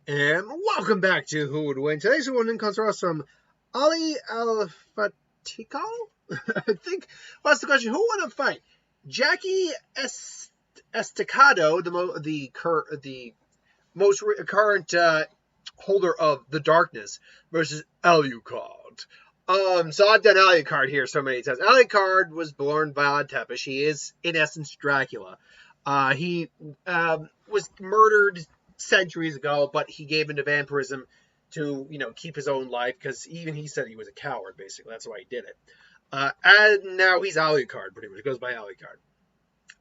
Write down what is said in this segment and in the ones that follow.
And welcome back to Who Would Win. Today's Who Would Win comes to us from Ali Al-Fatico? I think. What's the question? Who won a fight? Jackie Estacado, the most current holder of the darkness, versus Alucard. So I've done Alucard here so many times. Alucard was born Vlad Tepes. He is, in essence, Dracula. He was murdered centuries ago, but he gave into vampirism to, keep his own life, because even he said he was a coward, basically. That's why he did it. And now he's Alucard, pretty much. He goes by Alucard.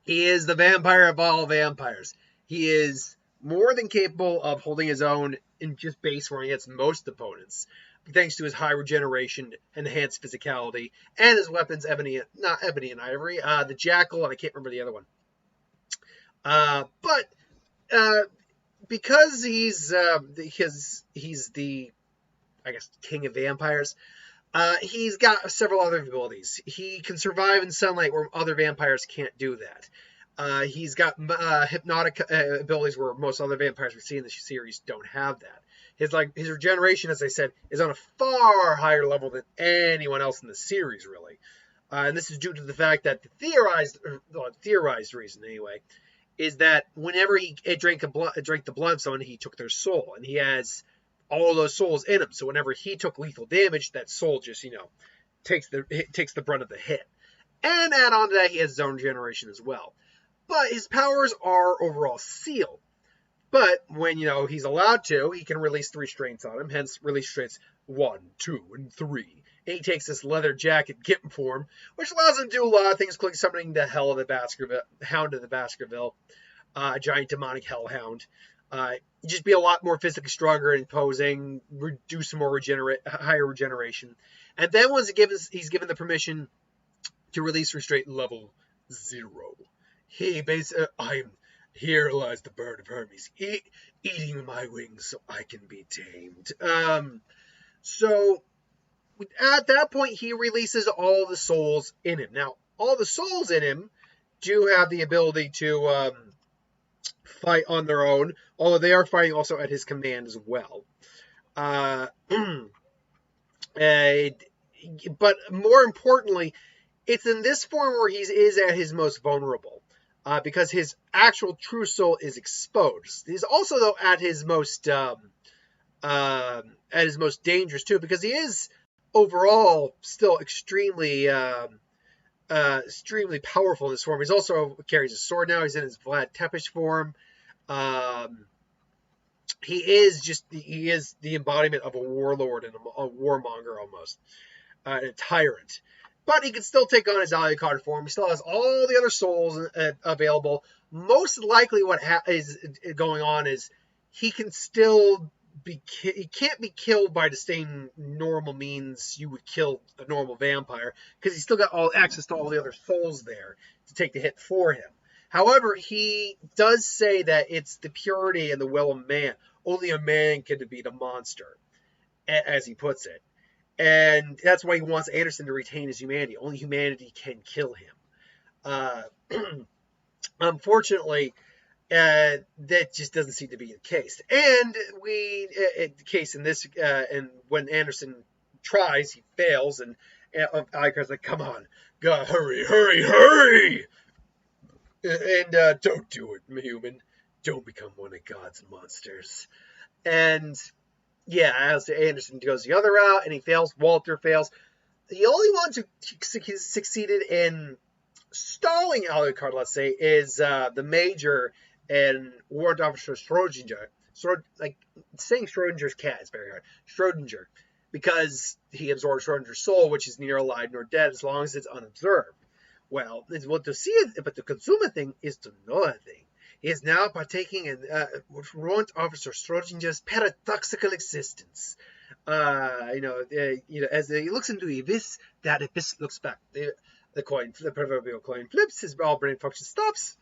He is the vampire of all vampires. He is more than capable of holding his own in just base form against most opponents, thanks to his high regeneration, enhanced physicality, and his weapons, not ebony and ivory, the jackal, and I can't remember the other one. But because he's the, I guess, king of vampires, he's got several other abilities. He can survive in sunlight where other vampires can't do that. He's got hypnotic abilities where most other vampires we see in the series don't have that. His regeneration, as I said, is on a far higher level than anyone else in the series, really. And this is due to the fact that the theorized reason, anyway, is that whenever he drank the blood of someone, he took their soul, and he has all of those souls in him. So whenever he took lethal damage, that soul just, takes the brunt of the hit. And add on to that, he has his own generation as well. But his powers are overall sealed. But when, he's allowed to, he can release 3 strengths on him, hence release strengths 1, 2, and 3. And he takes this leather jacket Gimp form, which allows him to do a lot of things, including summoning the Hound of the Baskerville, a giant demonic hellhound. Just be a lot more physically stronger and imposing, do some more higher regeneration. And then once he's given the permission to release restraint level 0. Here lies the bird of Hermes, eating my wings so I can be tamed. So at that point, he releases all the souls in him. Now, all the souls in him do have the ability to fight on their own, although they are fighting also at his command as well. But more importantly, it's in this form where he is at his most vulnerable. Because his actual true soul is exposed. He's also, though, at his most dangerous too, because he is overall still extremely powerful in this form. He's also carries a sword now. He's in his Vlad Tepes form. He is the embodiment of a warlord and a warmonger almost, a tyrant. But he can still take on his Alucard form. He still has all the other souls available. Most likely what is going on is he can still he can't be killed by the same normal means you would kill a normal vampire, because he's still got all access to all the other souls there to take the hit for him. However, he does say that it's the purity and the will of man. Only a man can defeat a monster, as he puts it. And that's why he wants Anderson to retain his humanity. Only humanity can kill him. Unfortunately, that just doesn't seem to be the case. And the case in this, and when Anderson tries, he fails, and Alucard's like, "Come on, God, hurry! And don't do it, human. Don't become one of God's monsters." And yeah, as Anderson goes the other route, and he fails. Walter fails. The only ones who succeeded in stalling Alucard, let's say, is the Major and Warrant Officer Schrodinger. Saying Schrodinger's cat is very hard. Schrodinger, because he absorbs Schrodinger's soul, which is neither alive nor dead as long as it's unobserved. Well, to see it, but to consume a thing is to know a thing. He is now partaking in Warrant Officer Schrodinger's paradoxical existence. As he looks into the abyss, that abyss looks back. The proverbial coin flips, his all brain function stops.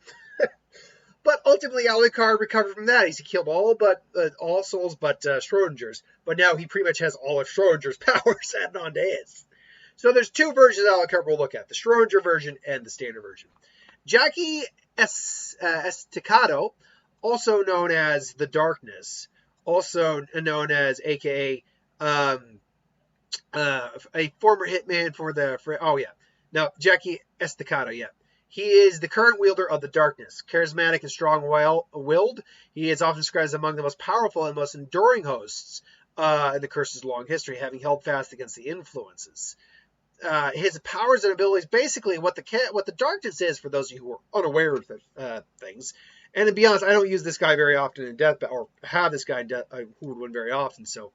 But ultimately, Alucard recovered from that. He's killed all souls but Schrodinger's. But now he pretty much has all of Schrodinger's powers added on to his. So there's 2 versions of Alucard we'll look at: the Schrodinger version and the standard version. Jackie Estacado, also known as the Darkness, also known as AKA um, a former hitman oh yeah, no, Jackie Estacado, yeah. He is the current wielder of the darkness, charismatic and strong-willed. He is often described as among the most powerful and most enduring hosts in the Curse's long history, having held fast against the influences. His powers and abilities, basically what the darkness is, for those of you who are unaware of things. And to be honest, I don't use this guy very often in Death, or have this guy in Death, who would win very often. So,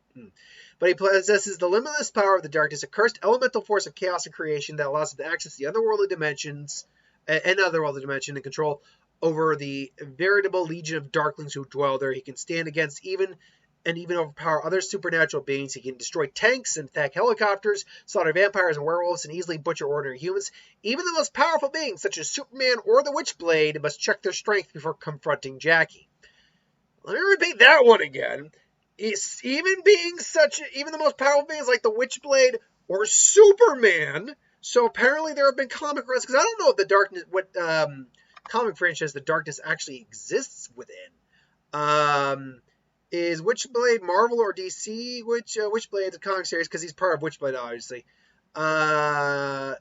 but he possesses the limitless power of the darkness, a cursed elemental force of chaos and creation that allows him to access the otherworldly dimensions and otherworldly dimension and control over the veritable legion of darklings who dwell there. He can stand against even overpower other supernatural beings. He can destroy tanks and attack helicopters, slaughter vampires and werewolves, and easily butcher ordinary humans. Even the most powerful beings, such as Superman or the Witchblade, must check their strength before confronting Jackie. Let me repeat that one again. Even the most powerful beings like the Witchblade or Superman. So apparently there have been comic runs, because I don't know if the darkness, what comic franchise the darkness actually exists within. Is Witchblade Marvel or DC? Witchblade, the comic series, because he's part of Witchblade, obviously. My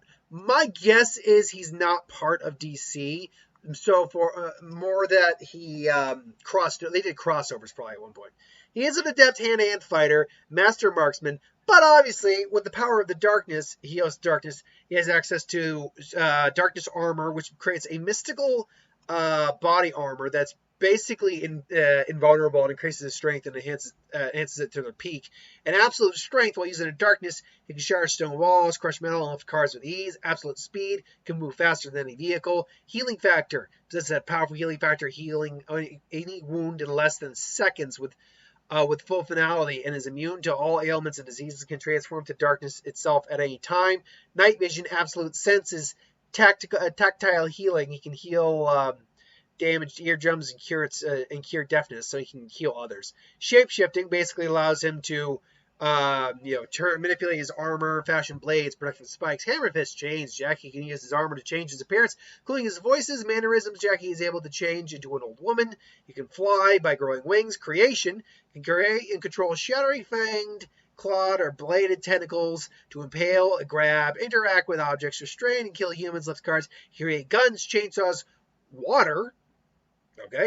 guess is he's not part of DC. So for more that he they did crossovers probably at one point. He is an adept hand-to-hand fighter, master marksman, but obviously with the power of the darkness, he has access to darkness armor, which creates a mystical body armor that's basically invulnerable and increases his strength and enhances it to their peak. And absolute strength, while using the darkness, he can shatter stone walls, crush metal, and lift cars with ease. Absolute speed, can move faster than any vehicle. Healing factor, possesses a powerful healing factor, healing any wound in less than seconds with full finality, and is immune to all ailments and diseases. Can transform to darkness itself at any time. Night vision, absolute senses, tactile healing. He can heal damaged eardrums and cure deafness, so he can heal others. Shape-shifting basically allows him to manipulate his armor, fashion blades, productive spikes, hammer fist, chains. Jackie can use his armor to change his appearance, including his voices, mannerisms. Jackie is able to change into an old woman. He can fly by growing wings. Creation, can create and control shattering fanged, clawed, or bladed tentacles to impale, grab, interact with objects, restrain and kill humans, lift cars, create guns, chainsaws, water,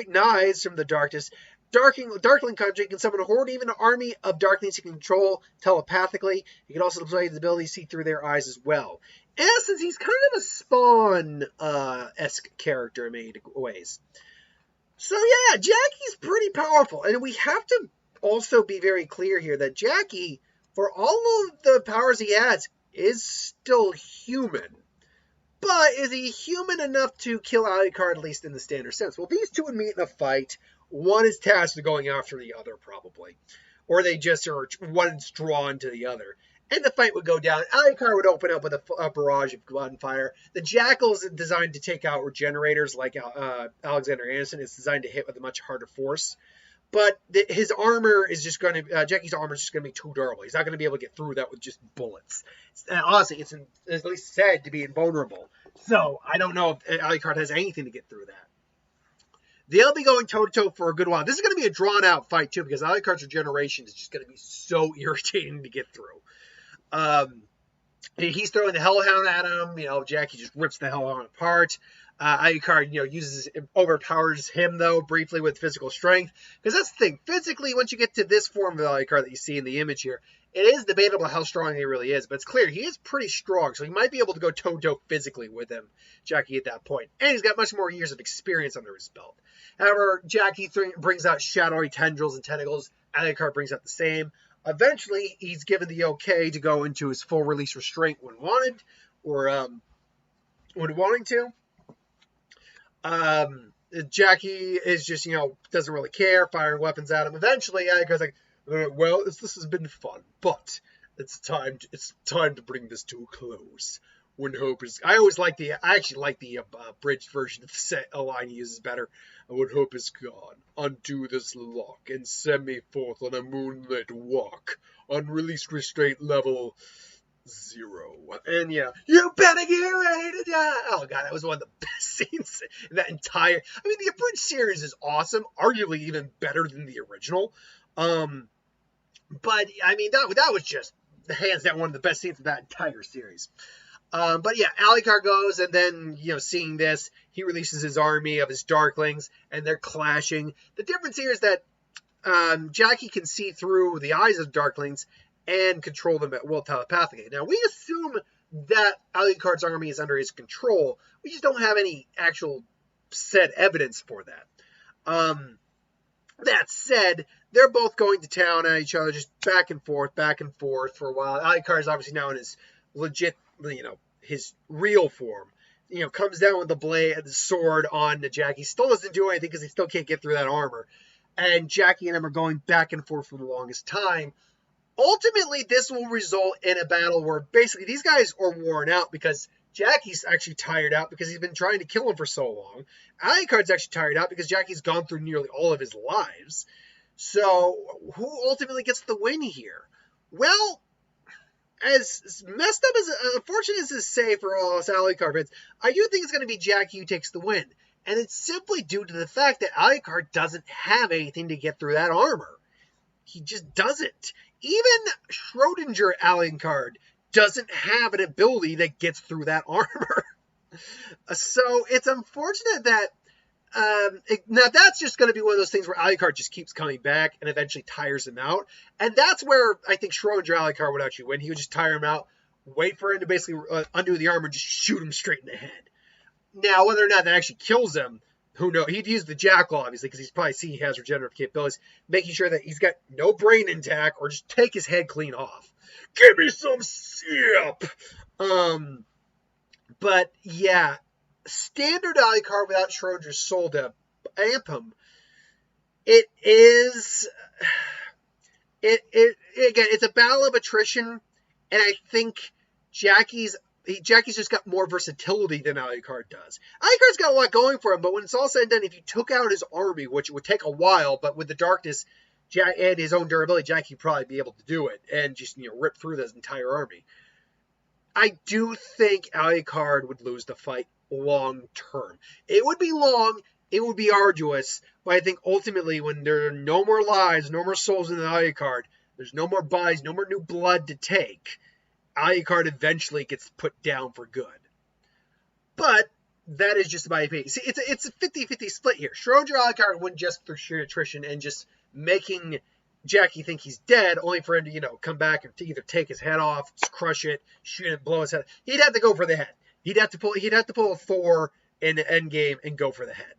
knives from the darkness. Darkling Country can summon a horde, even an army of darklings he can control telepathically. He can also display his ability to see through their eyes as well. In essence, he's kind of a Spawn-esque character in many ways. So yeah, Jackie's pretty powerful. And we have to also be very clear here that Jackie, for all of the powers he has, is still human. But is he human enough to kill Alucard, at least in the standard sense? Well, these two would meet in a fight. One is tasked with going after the other, probably. Or they just are, one's drawn to the other. And the fight would go down. Alucard would open up with a barrage of gunfire. The Jackal's designed to take out regenerators like Alexander Anderson. It's designed to hit with a much harder force. But his armor is just going to, Jackie's armor is just going to be too durable. He's not going to be able to get through that with just bullets. Honestly, it's at least said to be invulnerable. So I don't know if Alucard has anything to get through that. They'll be going toe-to-toe for a good while. This is going to be a drawn-out fight, too, because Alucard's regeneration is just going to be so irritating to get through. He's throwing the Hellhound at him. Jackie just rips the Hellhound apart. Alucard, overpowers him, though, briefly with physical strength. Because that's the thing. Physically, once you get to this form of Alucard that you see in the image here, it is debatable how strong he really is. But it's clear he is pretty strong. So he might be able to go toe-to-toe physically with him, Jackie, at that point. And he's got much more years of experience under his belt. However, Jackie brings out shadowy tendrils and tentacles. Alucard brings out the same. Eventually, he's given the okay to go into his full release restraint when wanted, or when wanting to. Jackie is just, doesn't really care, firing weapons at him. Eventually, Alucard's like, well, this has been fun, but it's time to bring this to a close. When hope is, I actually like the abridged version of the set. A line he uses better. When hope is gone, undo this lock and send me forth on a moonlit walk. Unreleased restraint level 0. And you better get ready to die. Oh god, that was one of the best scenes in that entire. The abridged series is awesome, arguably even better than the original. But I mean, that was just hands down one of the best scenes of that entire series. But yeah, Alucard goes, and then, seeing this, he releases his army of his Darklings, and they're clashing. The difference here is that Jackie can see through the eyes of Darklings and control them at will telepathically. Now, we assume that Alucard's army is under his control. We just don't have any actual set evidence for that. That said, they're both going to town at each other, just back and forth for a while. Alucard is obviously now in his legit, his real form. Comes down with the blade, the sword on Jackie. Still doesn't do anything because he still can't get through that armor. And Jackie and him are going back and forth for the longest time. Ultimately, this will result in a battle where basically these guys are worn out because Jackie's actually tired out because he's been trying to kill him for so long. Alucard's actually tired out because Jackie's gone through nearly all of his lives. So, who ultimately gets the win here? Well, as messed up as unfortunate as this say for all us Alucard fans, I do think it's going to be Jackie who takes the win. And it's simply due to the fact that Alucard doesn't have anything to get through that armor. He just doesn't. Even Schrodinger Alucard doesn't have an ability that gets through that armor. So it's unfortunate that now that's just going to be one of those things where Alucard just keeps coming back and eventually tires him out. And that's where I think Schrodinger Alucard would actually win. He would just tire him out, wait for him to basically undo the armor, and just shoot him straight in the head. Now, whether or not that actually kills him, who knows? He'd use the Jackal, obviously, because he's probably seeing he has regenerative capabilities, making sure that he's got no brain intact, or just take his head clean off. Give me some sip! But, yeah, standard Alucard without Schrodinger's soul to amp him, again, it's a battle of attrition, and I think Jackie's just got more versatility than Alucard does. Alucard's got a lot going for him, but when it's all said and done, if you took out his army, which would take a while, but with the darkness and his own durability, Jackie would probably be able to do it and just rip through this entire army. I do think Alucard would lose the fight long term. It would be long, it would be arduous, but I think ultimately when there are no more lives, no more souls in the Alucard, there's no more bodies, no more new blood to take, Alucard eventually gets put down for good. But that is just my opinion. See, it's a 50-50 split here. Schrodinger Alucard wouldn't just through sheer attrition and just making Jackie think he's dead, only for him to, come back and to either take his head off, crush it, shoot it, blow his head. He'd have to go for the head. He'd have to pull a Thor in the end game and go for the head.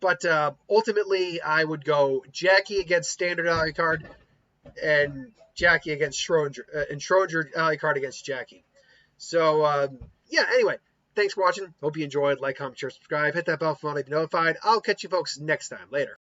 But ultimately, I would go Jackie against standard Alucard and Jackie against Schrodinger, and Schrodinger Alucard against Jackie. So, yeah, anyway, thanks for watching. Hope you enjoyed. Like, comment, share, subscribe. Hit that bell if you want to be notified. I'll catch you folks next time. Later.